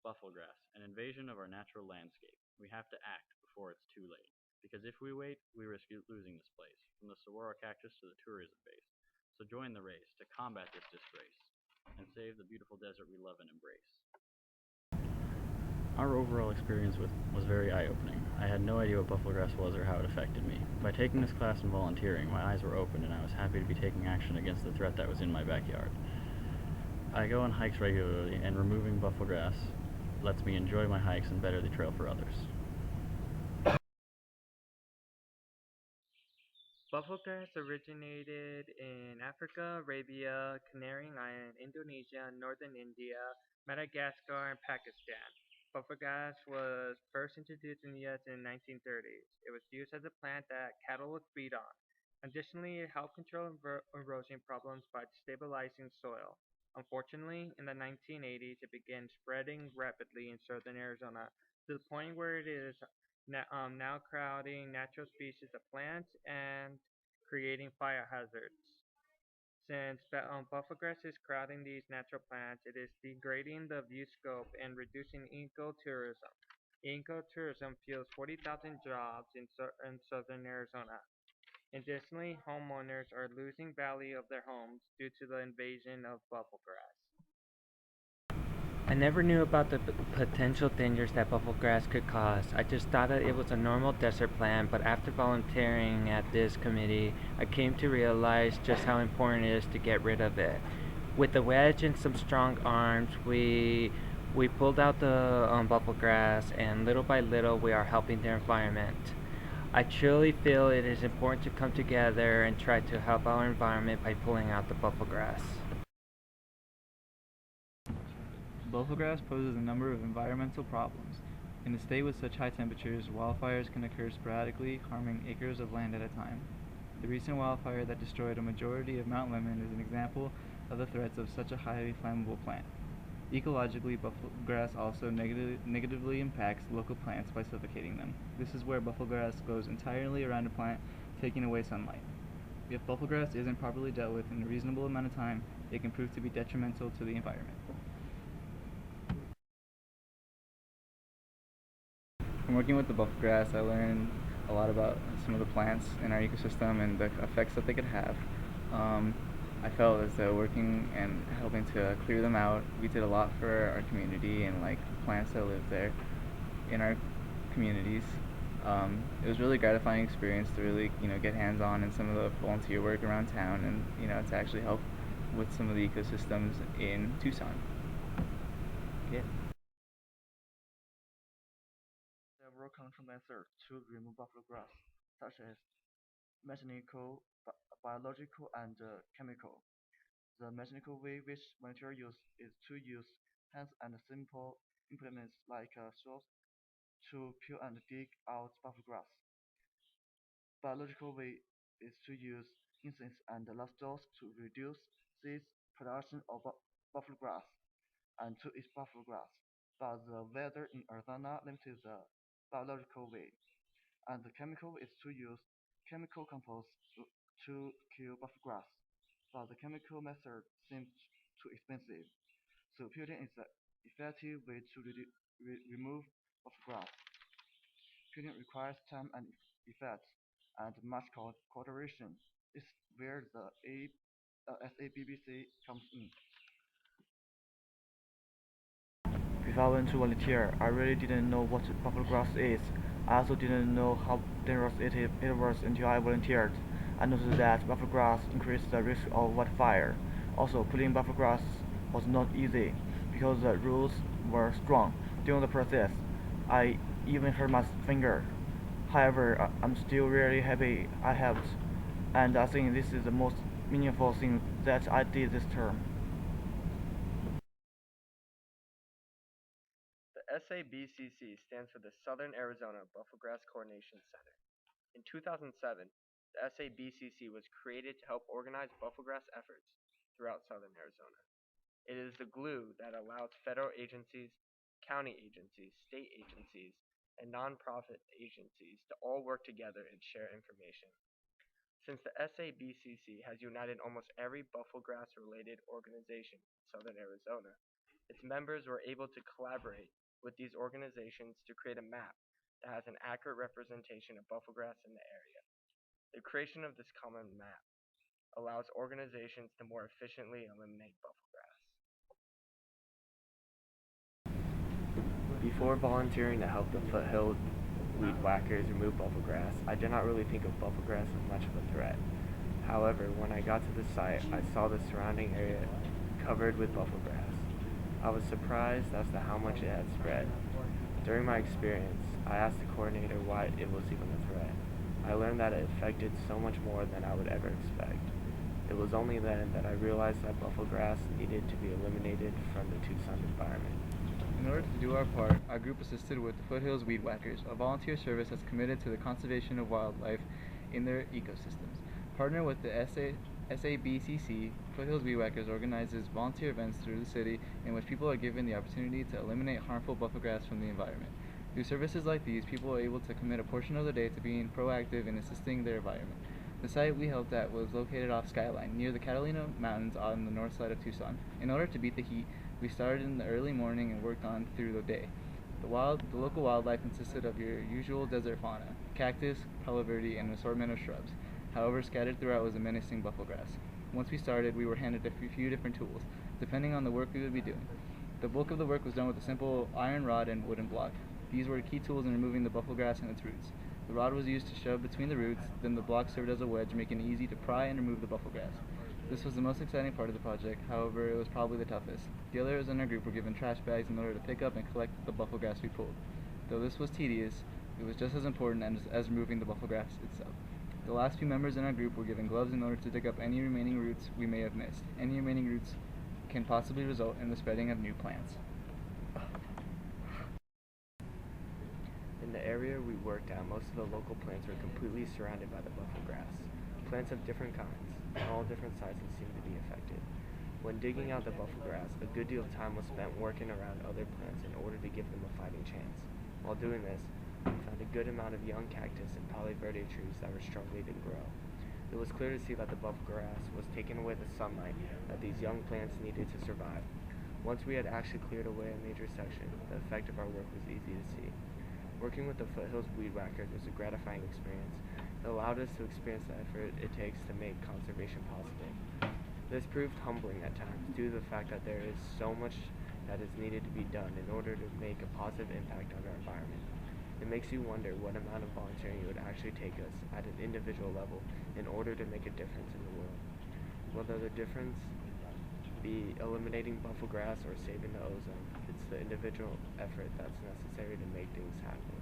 Buffelgrass, an invasion of our natural landscape. We have to act before it's too late. Because if we wait, we risk losing this place, from the saguaro cactus to the tourism base. So join the race to combat this disgrace and save the beautiful desert we love and embrace. Our overall experience was very eye-opening. I had no idea what Buffelgrass was or how it affected me. By taking this class and volunteering, my eyes were opened and I was happy to be taking action against the threat that was in my backyard. I go on hikes regularly, and removing Buffelgrass lets me enjoy my hikes and better the trail for others. Buffelgrass originated in Africa, Arabia, Canary Island, Indonesia, northern India, Madagascar, and Pakistan. Buffelgrass was first introduced in the U.S. in the 1930s. It was used as a plant that cattle would feed on. Additionally, it helped control erosion problems by stabilizing soil. Unfortunately, in the 1980s, it began spreading rapidly in southern Arizona to the point where it is now crowding natural species of plants and creating fire hazards. Since buffergrass is crowding these natural plants, it is degrading the view scope and reducing ecotourism. Ecotourism fuels 40,000 jobs in southern Arizona. Additionally, homeowners are losing value of their homes due to the invasion of bufflegrass. I never knew about the potential dangers that bufflegrass could cause. I just thought that it was a normal desert plant, but after volunteering at this committee, I came to realize just how important it is to get rid of it. With a wedge and some strong arms, we pulled out the bufflegrass, and little by little, we are helping the environment. I truly feel it is important to come together and try to help our environment by pulling out the bufflegrass. Buffelgrass poses a number of environmental problems. In a state with such high temperatures, wildfires can occur sporadically, harming acres of land at a time. The recent wildfire that destroyed a majority of Mount Lemmon is an example of the threats of such a highly flammable plant. Ecologically, bufflegrass also negatively impacts local plants by suffocating them. This is where bufflegrass goes entirely around a plant, taking away sunlight. If bufflegrass isn't properly dealt with in a reasonable amount of time, it can prove to be detrimental to the environment. From working with the bufflegrass, I learned a lot about some of the plants in our ecosystem and the effects that they could have. I felt as though working and helping to clear them out, we did a lot for our community and like plants that live there in our communities. It was really gratifying experience to really get hands on in some of the volunteer work around town and to actually help with some of the ecosystems in Tucson. Yeah. Several countermeasures to remove buffalo grass, such as mechanical, biological, and chemical. The mechanical way which volunteers use is to use hands and simple implements like saws to peel and dig out buffalo grass. Biological way is to use insects and livestock to reduce seed production of buffalo grass and to eat buffalo grass. But the weather in Arizona limited the biological way. And the chemical is to use chemical compost to kill bufflegrass, but the chemical method seems too expensive. So peeling is the effective way to remove bufflegrass. Peeling requires time and effort and much cooperation. This is where the SABBC comes in. Before I went to volunteer, I really didn't know what buffalo grass is. I also didn't know how dangerous it was until I volunteered. I noticed that buffalo grass increased the risk of wildfire. Also, pulling buffalo grass was not easy because the roots were strong. During the process, I even hurt my finger. However, I'm still really happy I helped, and I think this is the most meaningful thing that I did this term. The SABCC stands for the Southern Arizona Buffelgrass Coordination Center. In 2007, the SABCC was created to help organize buffelgrass efforts throughout southern Arizona. It is the glue that allows federal agencies, county agencies, state agencies, and nonprofit agencies to all work together and share information. Since the SABCC has united almost every buffelgrass related organization in southern Arizona, its members were able to collaborate with these organizations to create a map that has an accurate representation of bufflegrass in the area. The creation of this common map allows organizations to more efficiently eliminate bufflegrass. Before volunteering to help the foothill weed whackers remove bufflegrass, I did not really think of bufflegrass as much of a threat. However, when I got to the site, I saw the surrounding area covered with bufflegrass. I was surprised as to how much it had spread. During my experience, I asked the coordinator why it was even a threat. I learned that it affected so much more than I would ever expect. It was only then that I realized that bufflegrass needed to be eliminated from the Tucson environment. In order to do our part, our group assisted with the Foothills Weed Whackers, a volunteer service that's committed to the conservation of wildlife in their ecosystems. Partner with the SABCC, Foothills Weed Whackers organizes volunteer events through the city in which people are given the opportunity to eliminate harmful bufflegrass from the environment. Through services like these, people are able to commit a portion of their day to being proactive in assisting their environment. The site we helped at was located off Skyline, near the Catalina Mountains on the north side of Tucson. In order to beat the heat, we started in the early morning and worked on through the day. The local wildlife consisted of your usual desert fauna, cactus, palo verde, and an assortment of shrubs. However, scattered throughout was a menacing bufflegrass. Once we started, we were handed a few different tools, depending on the work we would be doing. The bulk of the work was done with a simple iron rod and wooden block. These were key tools in removing the bufflegrass and its roots. The rod was used to shove between the roots, then the block served as a wedge, making it easy to pry and remove the bufflegrass. This was the most exciting part of the project, however, it was probably the toughest. The others in our group were given trash bags in order to pick up and collect the bufflegrass we pulled. Though this was tedious, it was just as important as removing the bufflegrass itself. The last few members in our group were given gloves in order to dig up any remaining roots we may have missed. Any remaining roots can possibly result in the spreading of new plants. In the area we worked at, most of the local plants were completely surrounded by the bufflegrass. Plants of different kinds, and all different sizes seemed to be affected. When digging out the bufflegrass, a good deal of time was spent working around other plants in order to give them a fighting chance. While doing this, we found a good amount of young cactus and palo verde trees that were struggling to grow. It was clear to see that the bufflegrass was taking away the sunlight that these young plants needed to survive. Once we had actually cleared away a major section, the effect of our work was easy to see. Working with the Foothills Weed Whackers was a gratifying experience. It allowed us to experience the effort it takes to make conservation possible. This proved humbling at times due to the fact that there is so much that is needed to be done in order to make a positive impact on our environment. It makes you wonder what amount of volunteering it would actually take us at an individual level in order to make a difference in the world. Whether the difference be eliminating bufflegrass or saving the ozone, it's the individual effort that's necessary to make things happen.